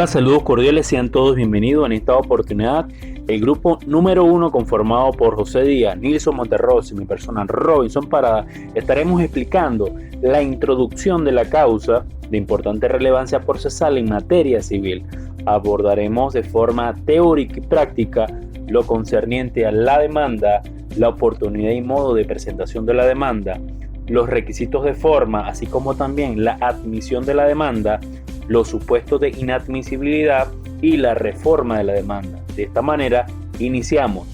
Hola, saludos cordiales, sean todos bienvenidos en esta oportunidad. El grupo número 1 conformado por José Díaz, Nilson Monterroso y mi persona Robinson Parada, estaremos explicando la introducción de la causa de importante relevancia procesal en materia civil. Abordaremos de forma teórica y práctica lo concerniente a la demanda, la oportunidad y modo de presentación de la demanda, los requisitos de forma, así como también la admisión de la demanda, los supuestos de inadmisibilidad y la reforma de la demanda. De esta manera, iniciamos.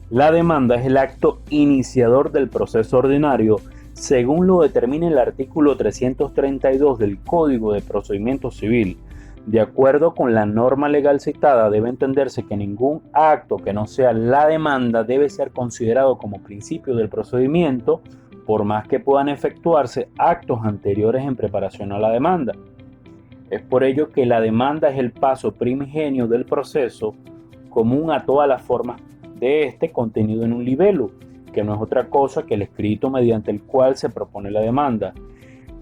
La demanda es el acto iniciador del proceso ordinario, según lo determina el artículo 332 del Código de Procedimiento Civil. De acuerdo con la norma legal citada, debe entenderse que ningún acto que no sea la demanda debe ser considerado como principio del procedimiento, por más que puedan efectuarse actos anteriores en preparación a la demanda. Es por ello que la demanda es el paso primigenio del proceso, común a todas las formas de este, contenido en un libelo, que no es otra cosa que el escrito mediante el cual se propone la demanda.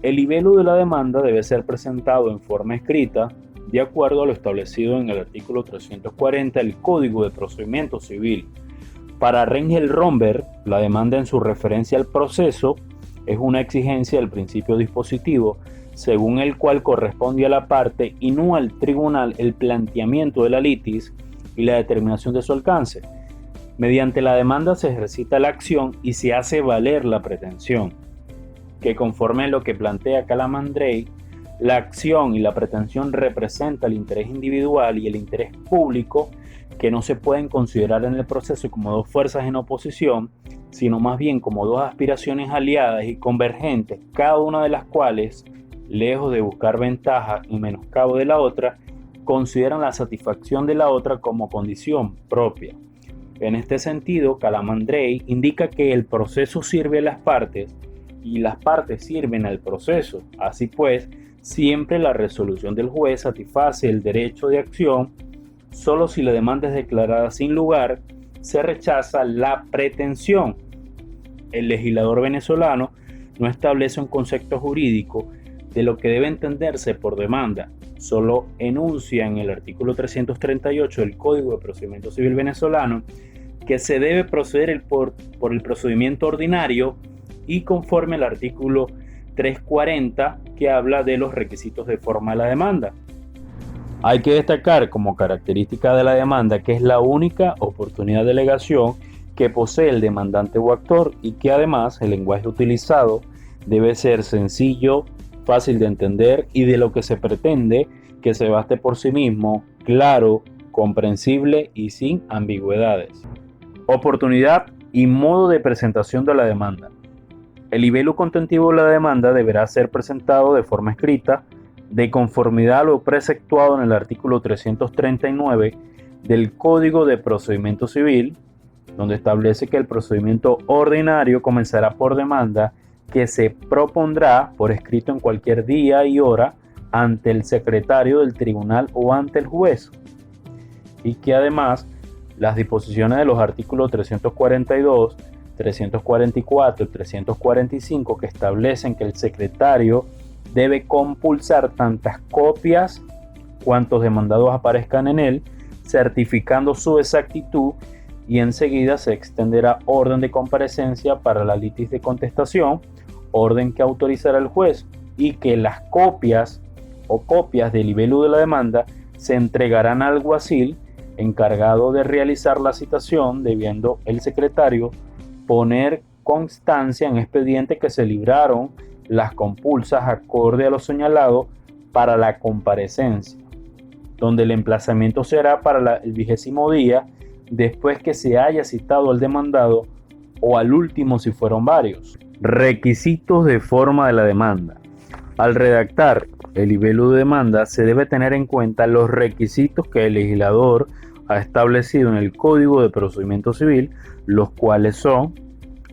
El libelo de la demanda debe ser presentado en forma escrita, de acuerdo a lo establecido en el artículo 340 del Código de Procedimiento Civil. Para Rengel Romberg, la demanda en su referencia al proceso es una exigencia del principio dispositivo, según el cual corresponde a la parte y no al tribunal el planteamiento de la litis y la determinación de su alcance. Mediante la demanda se ejercita la acción y se hace valer la pretensión, que conforme a lo que plantea Calamandrei, la acción y la pretensión representan el interés individual y el interés público, que no se pueden considerar en el proceso como dos fuerzas en oposición, sino más bien como dos aspiraciones aliadas y convergentes, cada una de las cuales, lejos de buscar ventaja y menoscabo de la otra, consideran la satisfacción de la otra como condición propia. En este sentido, Calamandrei indica que el proceso sirve a las partes y las partes sirven al proceso. Así pues, siempre la resolución del juez satisface el derecho de acción. Solo si la demanda es declarada sin lugar, se rechaza la pretensión. El legislador venezolano no establece un concepto jurídico de lo que debe entenderse por demanda, solo enuncia en el artículo 338 del Código de Procedimiento Civil venezolano que se debe proceder por el procedimiento ordinario y conforme al artículo 340 que habla de los requisitos de forma de la demanda. Hay que destacar como característica de la demanda que es la única oportunidad de alegación que posee el demandante o actor y que además el lenguaje utilizado debe ser sencillo, fácil de entender y de lo que se pretende que se baste por sí mismo, claro, comprensible y sin ambigüedades. Oportunidad y modo de presentación de la demanda. El libelo contentivo de la demanda deberá ser presentado de forma escrita, de conformidad a lo preceptuado en el artículo 339 del Código de Procedimiento Civil, donde establece que el procedimiento ordinario comenzará por demanda que se propondrá por escrito en cualquier día y hora ante el secretario del tribunal o ante el juez, y que además las disposiciones de los artículos 342, 344 y 345 que establecen que el secretario debe compulsar tantas copias cuantos demandados aparezcan en él, certificando su exactitud, y enseguida se extenderá orden de comparecencia para la litis de contestación, orden que autorizará el juez, y que las copias o copias del libelo de la demanda se entregarán al alguacil encargado de realizar la citación, debiendo el secretario poner constancia en expediente que se libraron las compulsas acorde a lo señalado para la comparecencia, donde el emplazamiento será para el 20º día después que se haya citado al demandado o al último si fueron varios. Requisitos de forma de la demanda. Al redactar el libelo de demanda se debe tener en cuenta los requisitos que el legislador ha establecido en el Código de Procedimiento Civil, los cuales son: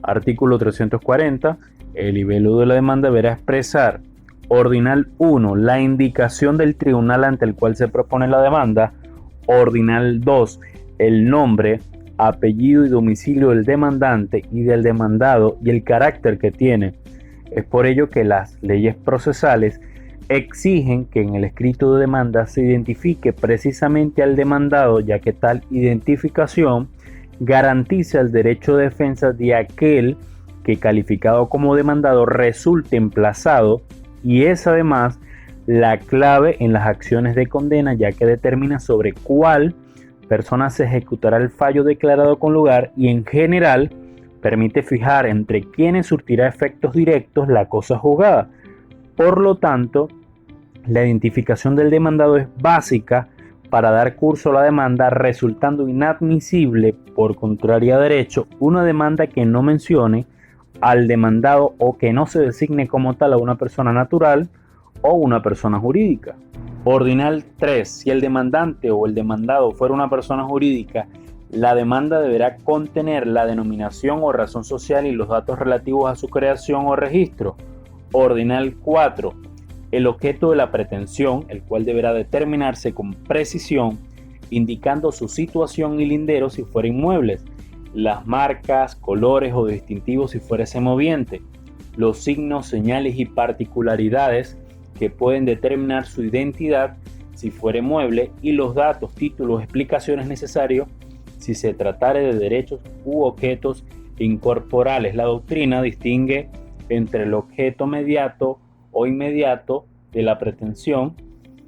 artículo 340, el libelo de la demanda deberá expresar: ordinal 1, la indicación del tribunal ante el cual se propone la demanda; ordinal 2, el nombre, apellido y domicilio del demandante y del demandado y el carácter que tiene. Es por ello que las leyes procesales exigen que en el escrito de demanda se identifique precisamente al demandado, ya que tal identificación garantiza el derecho de defensa de aquel que, calificado como demandado, resulte emplazado, y es además la clave en las acciones de condena, ya que determina sobre cuál persona se ejecutará el fallo declarado con lugar y en general permite fijar entre quienes surtirá efectos directos la cosa juzgada. Por lo tanto, la identificación del demandado es básica para dar curso a la demanda, resultando inadmisible, por contrario a derecho, una demanda que no mencione al demandado o que no se designe como tal a una persona natural o una persona jurídica. Ordinal 3. Si el demandante o el demandado fuera una persona jurídica, la demanda deberá contener la denominación o razón social y los datos relativos a su creación o registro. Ordinal 4. El objeto de la pretensión, el cual deberá determinarse con precisión, indicando su situación y lindero si fuera inmuebles, las marcas, colores o distintivos si fuera semoviente, los signos, señales y particularidades que pueden determinar su identidad si fuera mueble, y los datos, títulos, explicaciones necesarios si se tratare de derechos u objetos incorporales. La doctrina distingue entre el objeto mediato o inmediato de la pretensión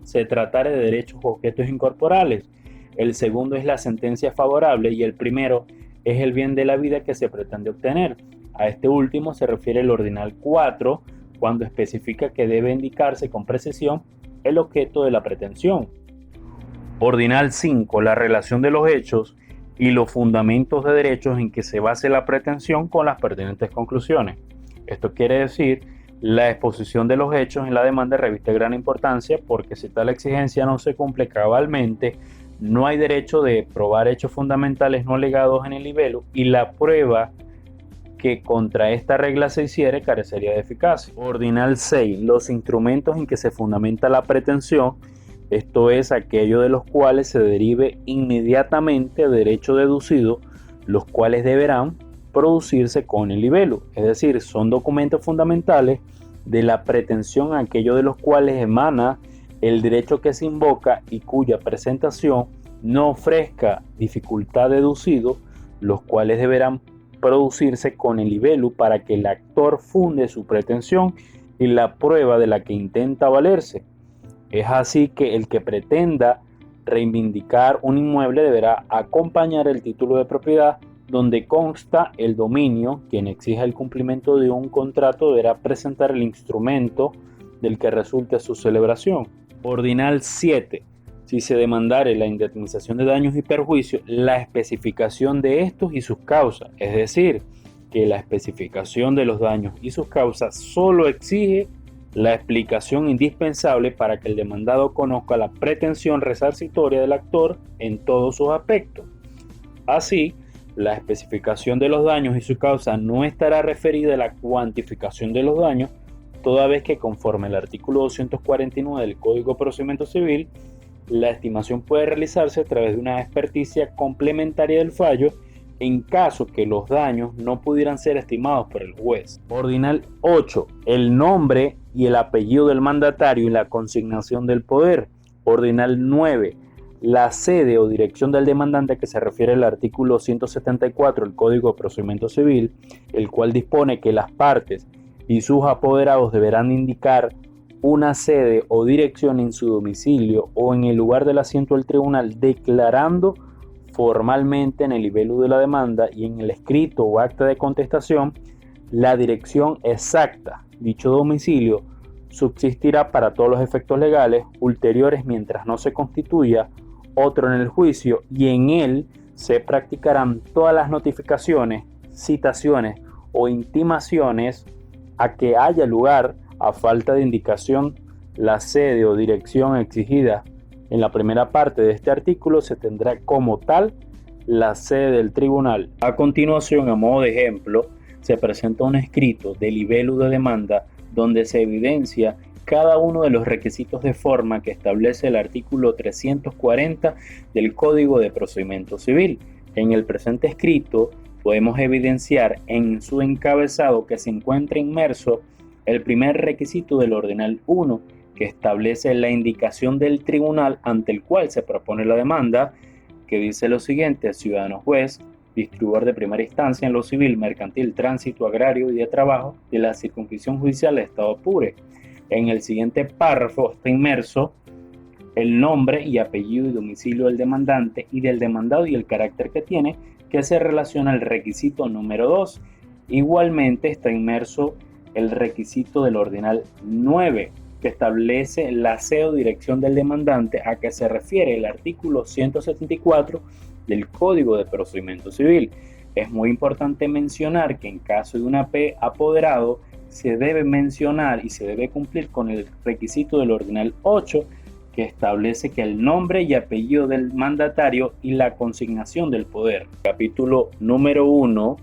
se tratare de derechos u objetos incorporales. El segundo es la sentencia favorable y el primero es el bien de la vida que se pretende obtener. A este último se refiere el ordinal 4 cuando especifica que debe indicarse con precisión el objeto de la pretensión. Ordinal 5. La relación de los hechos y los fundamentos de derechos en que se base la pretensión con las pertinentes conclusiones. Esto quiere decir, la exposición de los hechos en la demanda reviste gran importancia porque si tal exigencia no se cumple cabalmente, no hay derecho de probar hechos fundamentales no alegados en el libelo y la prueba que contra esta regla se hiciere carecería de eficacia. Ordinal 6. Los instrumentos en que se fundamenta la pretensión, esto es, aquello de los cuales se derive inmediatamente derecho deducido, los cuales deberán producirse con el libelo, es decir, son documentos fundamentales de la pretensión aquello de los cuales emana el derecho que se invoca y cuya presentación no ofrezca dificultad deducido, los cuales deberán producirse con el libelo para que el actor funde su pretensión y la prueba de la que intenta valerse. Es así que el que pretenda reivindicar un inmueble deberá acompañar el título de propiedad donde consta el dominio. Quien exija el cumplimiento de un contrato deberá presentar el instrumento del que resulte su celebración. Ordinal 7. Si se demandare la indemnización de daños y perjuicios, la especificación de estos y sus causas, es decir, que la especificación de los daños y sus causas solo exige la explicación indispensable para que el demandado conozca la pretensión resarcitoria del actor en todos sus aspectos. Así, la especificación de los daños y su causa no estará referida a la cuantificación de los daños, toda vez que conforme al artículo 249 del Código de Procedimiento Civil, la estimación puede realizarse a través de una experticia complementaria del fallo en caso que los daños no pudieran ser estimados por el juez. Ordinal 8. El nombre y el apellido del mandatario y la consignación del poder. Ordinal 9. La sede o dirección del demandante, a que se refiere el artículo 174 del Código de Procedimiento Civil, el cual dispone que las partes y sus apoderados deberán indicar una sede o dirección en su domicilio o en el lugar del asiento del tribunal, declarando formalmente en el libelo de la demanda y en el escrito o acta de contestación la dirección exacta. Dicho domicilio subsistirá para todos los efectos legales ulteriores mientras no se constituya otro en el juicio, y en él se practicarán todas las notificaciones, citaciones o intimaciones a que haya lugar. A falta de indicación la sede o dirección exigida en la primera parte de este artículo, se tendrá como tal la sede del tribunal. A continuación, a modo de ejemplo, se presenta un escrito de libelo de demanda donde se evidencia cada uno de los requisitos de forma que establece el artículo 340 del Código de Procedimiento Civil. En el presente escrito podemos evidenciar en su encabezado que se encuentra inmerso el primer requisito del Ordinal 1, que establece la indicación del tribunal ante el cual se propone la demanda, que dice lo siguiente: ciudadano juez, distribuidor de primera instancia en lo civil, mercantil, tránsito, agrario y de trabajo de la circunscripción judicial del Estado Apure. En el siguiente párrafo está inmerso el nombre y apellido y domicilio del demandante y del demandado y el carácter que tiene, que se relaciona al requisito número 2. Igualmente está inmerso el requisito del ordinal 9, que establece la sede o dirección del demandante, a que se refiere el artículo 174 del Código de Procedimiento Civil. Es muy importante mencionar que en caso de un AP apoderado se debe mencionar y se debe cumplir con el requisito del ordinal 8, que establece que el nombre y apellido del mandatario y la consignación del poder. Capítulo número 1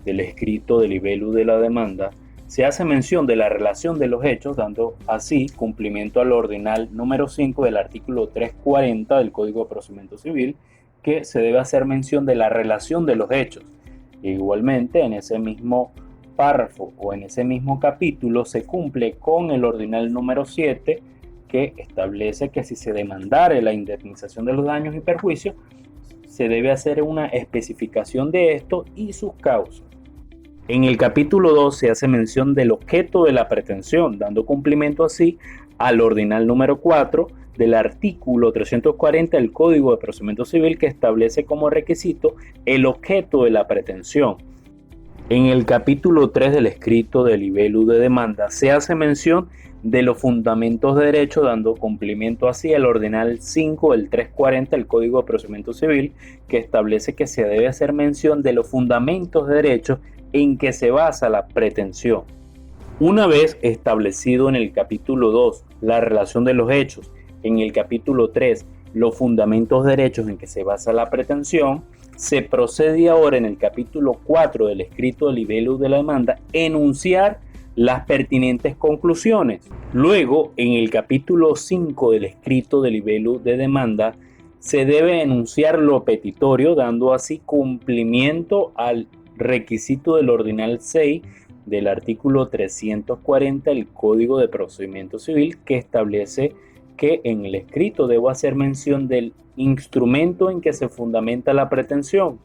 del escrito de libelo de la demanda se hace mención de la relación de los hechos, dando así cumplimiento al ordinal número 5 del artículo 340 del Código de Procedimiento Civil, que se debe hacer mención de la relación de los hechos. Igualmente, en ese mismo párrafo o en ese mismo capítulo se cumple con el ordinal número 7, que establece que si se demandare la indemnización de los daños y perjuicios, se debe hacer una especificación de esto y sus causas. En el capítulo 2 se hace mención del objeto de la pretensión, dando cumplimiento así al ordinal número 4 del artículo 340 del Código de Procedimiento Civil, que establece como requisito el objeto de la pretensión. En el capítulo 3 del escrito de libelo de demanda se hace mención de los fundamentos de derecho, dando cumplimiento así al ordinal 5 del 340 del Código de Procedimiento Civil, que establece que se debe hacer mención de los fundamentos de derecho en que se basa la pretensión. Una vez establecido en el capítulo 2 la relación de los hechos, en el capítulo 3 los fundamentos de derechos en que se basa la pretensión, se procede ahora en el capítulo 4 del escrito de libelo de la demanda enunciar las pertinentes conclusiones. Luego, en el capítulo 5 del escrito de libelo de demanda, se debe enunciar lo petitorio, dando así cumplimiento al requisito del ordinal 6 del artículo 340 del Código de Procedimiento Civil, que establece que en el escrito debo hacer mención del instrumento en que se fundamenta la pretensión.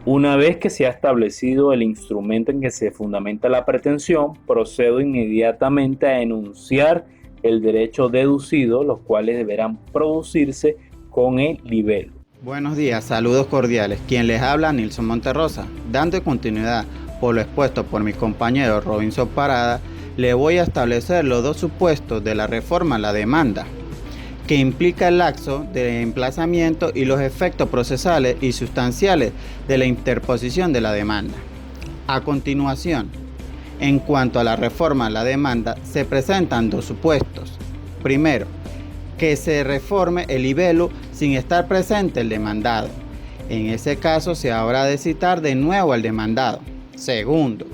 Una vez que se ha establecido el instrumento en que se fundamenta la pretensión, procedo inmediatamente a enunciar el derecho deducido, los cuales deberán producirse con el libelo. Buenos días, saludos cordiales. Quien les habla, Nilson Monterrosa. Dando continuidad por lo expuesto por mi compañero Robinson Parada, le voy a establecer los dos supuestos de la reforma a la demanda, que implica el lapso de emplazamiento y los efectos procesales y sustanciales de la interposición de la demanda. A continuación, en cuanto a la reforma a la demanda, se presentan dos supuestos. Primero, que se reforme el libelo sin estar presente el demandado. En ese caso se habrá de citar de nuevo al demandado. Segundo,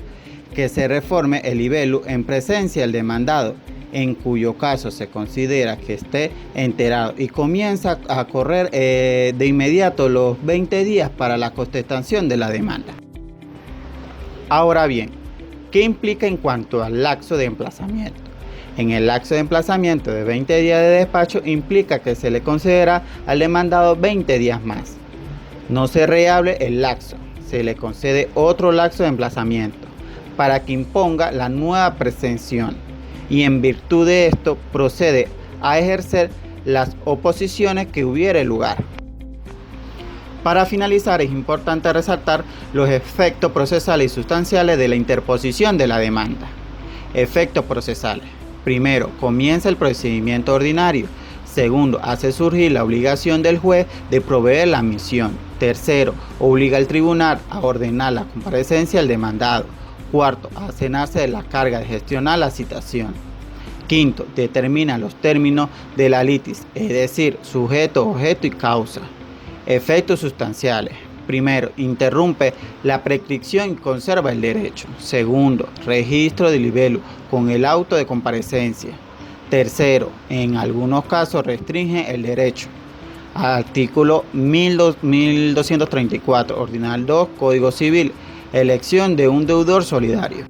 que se reforme el libelo en presencia del demandado, en cuyo caso se considera que esté enterado y comienza a correr de inmediato los 20 días para la contestación de la demanda. Ahora bien, ¿qué implica en cuanto al lapso de emplazamiento? En el lapso de emplazamiento de 20 días de despacho implica que se le concederá al demandado 20 días más. No se rehable el lapso, se le concede otro lapso de emplazamiento para que imponga la nueva pretensión y en virtud de esto procede a ejercer las oposiciones que hubiere lugar. Para finalizar, es importante resaltar los efectos procesales y sustanciales de la interposición de la demanda. Efectos procesales. Primero, comienza el procedimiento ordinario. Segundo, hace surgir la obligación del juez de proveer la admisión. Tercero, obliga al tribunal a ordenar la comparecencia del demandado. Cuarto, a cenarse de la carga de gestionar la citación. Quinto, determina los términos de la litis, es decir, sujeto, objeto y causa. Efectos sustanciales. Primero, interrumpe la prescripción y conserva el derecho. Segundo, registro de libelo con el auto de comparecencia. Tercero, en algunos casos restringe el derecho. Artículo 1234, Ordinal 2, Código Civil. Elección de un deudor solidario.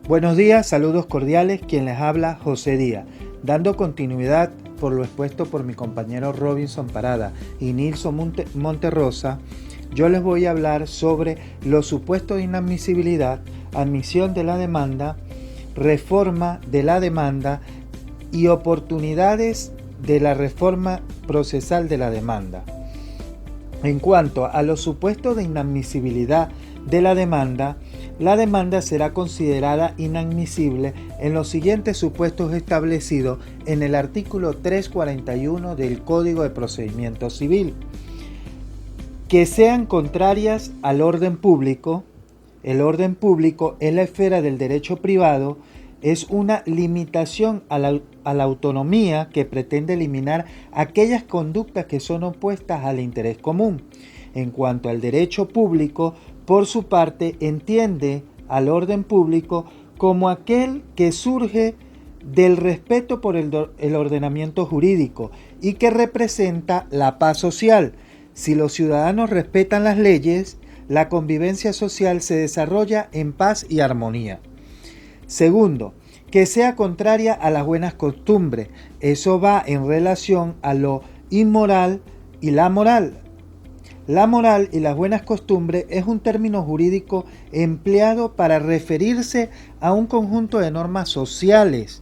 Buenos días, saludos cordiales. Quien les habla, José Díaz. Dando continuidad por lo expuesto por mi compañero Robinson Parada y Nilson Monterrosa, yo les voy a hablar sobre los supuestos de inadmisibilidad, admisión de la demanda, reforma de la demanda y oportunidades de la reforma procesal de la demanda. En cuanto a los supuestos de inadmisibilidad de la demanda será considerada inadmisible en los siguientes supuestos establecidos en el artículo 341 del Código de Procedimiento Civil. Que sean contrarias al orden público. El orden público en la esfera del derecho privado es una limitación a la autonomía que pretende eliminar aquellas conductas que son opuestas al interés común. En cuanto al derecho público, por su parte, entiende al orden público como aquel que surge del respeto por el ordenamiento jurídico y que representa la paz social. Si los ciudadanos respetan las leyes, la convivencia social se desarrolla en paz y armonía. Segundo, que sea contraria a las buenas costumbres. Eso va en relación a lo inmoral y la moral. La moral y las buenas costumbres es un término jurídico empleado para referirse a un conjunto de normas sociales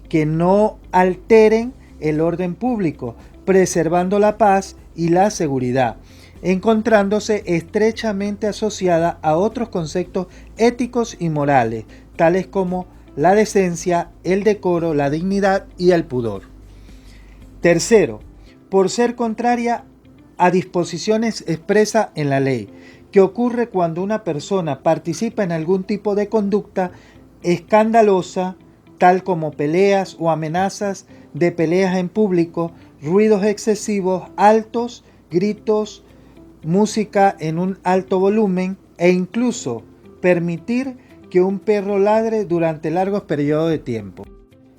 que no alteren el orden público, preservando la paz y la seguridad, encontrándose estrechamente asociada a otros conceptos éticos y morales, tales como la decencia, el decoro, la dignidad y el pudor. Tercero, por ser contraria a disposiciones expresas en la ley, que ocurre cuando una persona participa en algún tipo de conducta escandalosa, tal como peleas o amenazas de peleas en público, ruidos excesivos, altos, gritos, música en un alto volumen e incluso permitir que un perro ladre durante largos periodos de tiempo.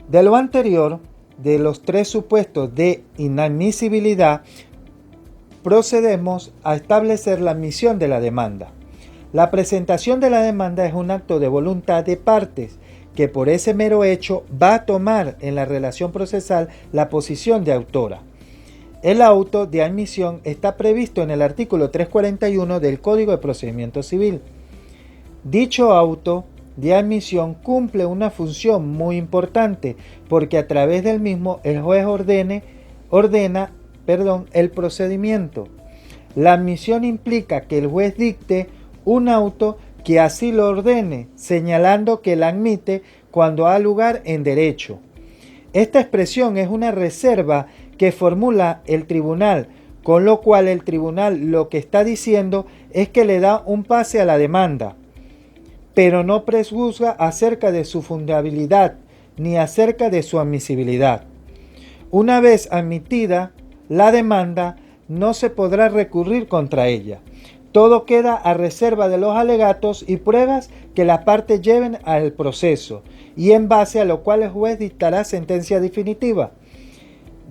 De lo anterior, de los tres supuestos de inadmisibilidad, procedemos a establecer la admisión de la demanda. La presentación de la demanda es un acto de voluntad de partes que por ese mero hecho va a tomar en la relación procesal la posición de autora. El auto de admisión está previsto en el artículo 341 del Código de Procedimiento Civil. Dicho auto de admisión cumple una función muy importante porque a través del mismo el juez ordena el procedimiento. La admisión implica que el juez dicte un auto que así lo ordene, señalando que la admite cuando ha lugar en derecho. Esta expresión es una reserva que formula el tribunal, con lo cual el tribunal lo que está diciendo es que le da un pase a la demanda, pero no prejuzga acerca de su fundabilidad ni acerca de su admisibilidad. Una vez admitida la demanda, no se podrá recurrir contra ella. Todo queda a reserva de los alegatos y pruebas que las partes lleven al proceso, y en base a lo cual el juez dictará sentencia definitiva.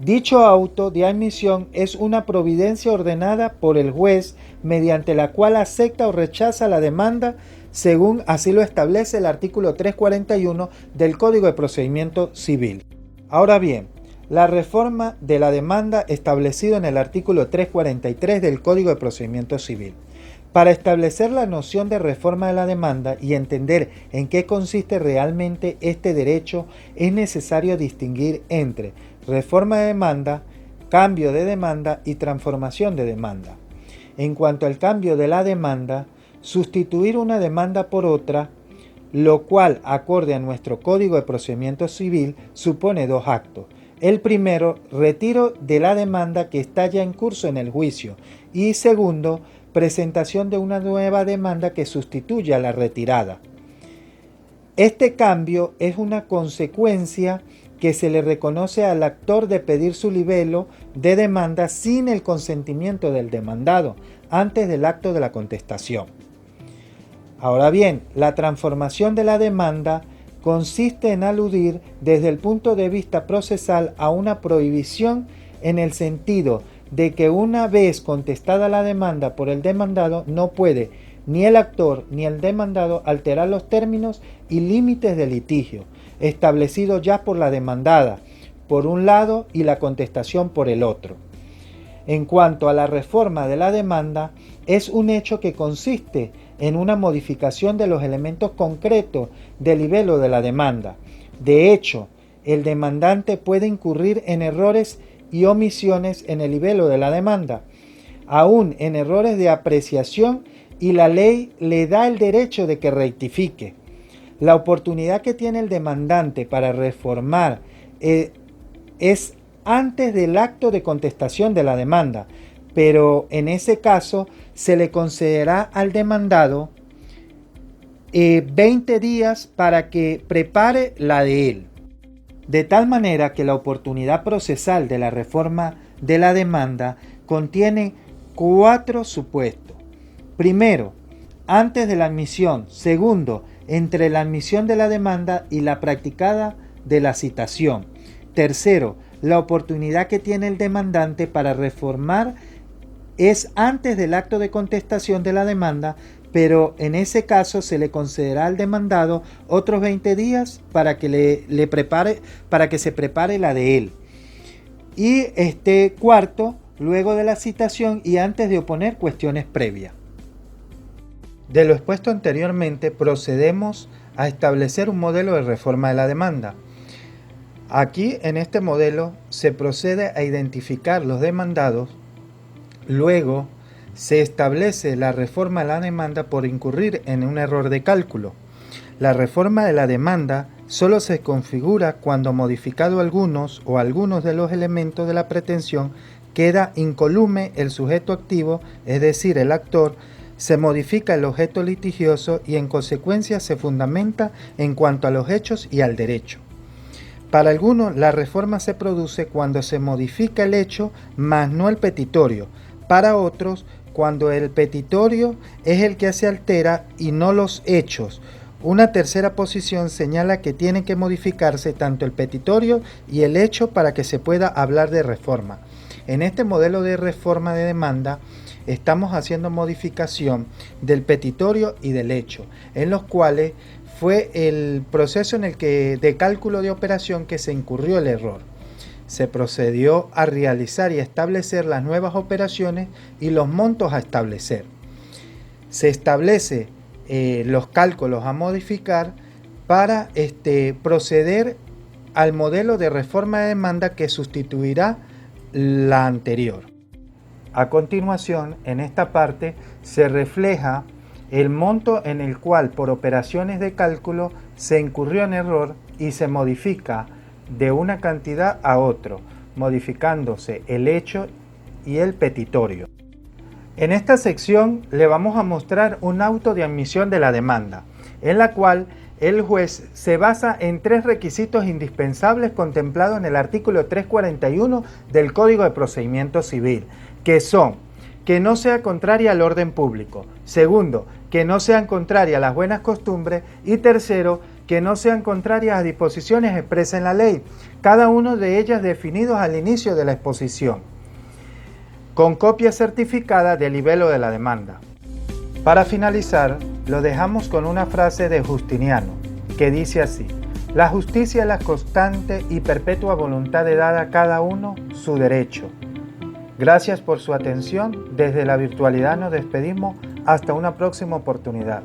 Dicho auto de admisión es una providencia ordenada por el juez mediante la cual acepta o rechaza la demanda según así lo establece el artículo 341 del Código de Procedimiento Civil. Ahora bien, la reforma de la demanda establecido en el artículo 343 del Código de Procedimiento Civil. Para establecer la noción de reforma de la demanda y entender en qué consiste realmente este derecho, es necesario distinguir entre reforma de demanda, cambio de demanda y transformación de demanda. En cuanto al cambio de la demanda, sustituir una demanda por otra, lo cual, acorde a nuestro Código de Procedimiento Civil, supone dos actos. El primero, retiro de la demanda que está ya en curso en el juicio. Y segundo, presentación de una nueva demanda que sustituya a la retirada. Este cambio es una consecuencia que se le reconoce al actor de pedir su libelo de demanda sin el consentimiento del demandado antes del acto de la contestación. Ahora bien, la transformación de la demanda consiste en aludir desde el punto de vista procesal a una prohibición en el sentido de que una vez contestada la demanda por el demandado no puede ni el actor ni el demandado alterar los términos y límites del litigio establecidos ya por la demandada, por un lado y la contestación por el otro. En cuanto a la reforma de la demanda, es un hecho que consiste en una modificación de los elementos concretos del libelo de la demanda. De hecho, el demandante puede incurrir en errores y omisiones en el libelo de la demanda, aún en errores de apreciación, y la ley le da el derecho de que rectifique. La oportunidad que tiene el demandante para reformar es antes del acto de contestación de la demanda, pero en ese caso se le concederá al demandado 20 días para que prepare la de él. De tal manera que la oportunidad procesal de la reforma de la demanda contiene 4 supuestos. Primero, antes de la admisión. Segundo, entre la admisión de la demanda y la practicada de la citación. Tercero, la oportunidad que tiene el demandante para reformar es antes del acto de contestación de la demanda, pero en ese caso se le concederá al demandado otros 20 días para que para que se prepare la de él. Y cuarto, luego de la citación y antes de oponer cuestiones previas. De lo expuesto anteriormente, procedemos a establecer un modelo de reforma de la demanda. Aquí, en este modelo, se procede a identificar los demandados. Luego, se establece la reforma de la demanda por incurrir en un error de cálculo. La reforma de la demanda solo se configura cuando modificado algunos de los elementos de la pretensión queda incolume el sujeto activo, es decir, el actor, se modifica el objeto litigioso y en consecuencia se fundamenta en cuanto a los hechos y al derecho. Para algunos, la reforma se produce cuando se modifica el hecho, mas no el petitorio. Para otros, cuando el petitorio es el que se altera y no los hechos. Una tercera posición señala que tiene que modificarse tanto el petitorio y el hecho para que se pueda hablar de reforma. En este modelo de reforma de demanda, estamos haciendo modificación del petitorio y del hecho, en los cuales fue el proceso en el que de cálculo de operación que se incurrió el error. Se procedió a realizar y establecer las nuevas operaciones y los montos a establecer. Se establece los cálculos a modificar para proceder al modelo de reforma de demanda que sustituirá la anterior. A continuación, en esta parte se refleja el monto en el cual por operaciones de cálculo se incurrió en error y se modifica de una cantidad a otro, modificándose el hecho y el petitorio. En esta sección le vamos a mostrar un auto de admisión de la demanda, en la cual el juez se basa en 3 requisitos indispensables contemplados en el artículo 341 del Código de Procedimiento Civil, que son: que no sea contraria al orden público; segundo, que no sean contrarias a las buenas costumbres; y tercero, que no sean contrarias a disposiciones expresas en la ley, cada una de ellas definidos al inicio de la exposición, con copia certificada del libelo de la demanda. Para finalizar, lo dejamos con una frase de Justiniano, que dice así: la justicia es la constante y perpetua voluntad de dar a cada uno su derecho. Gracias por su atención. Desde la virtualidad nos despedimos hasta una próxima oportunidad.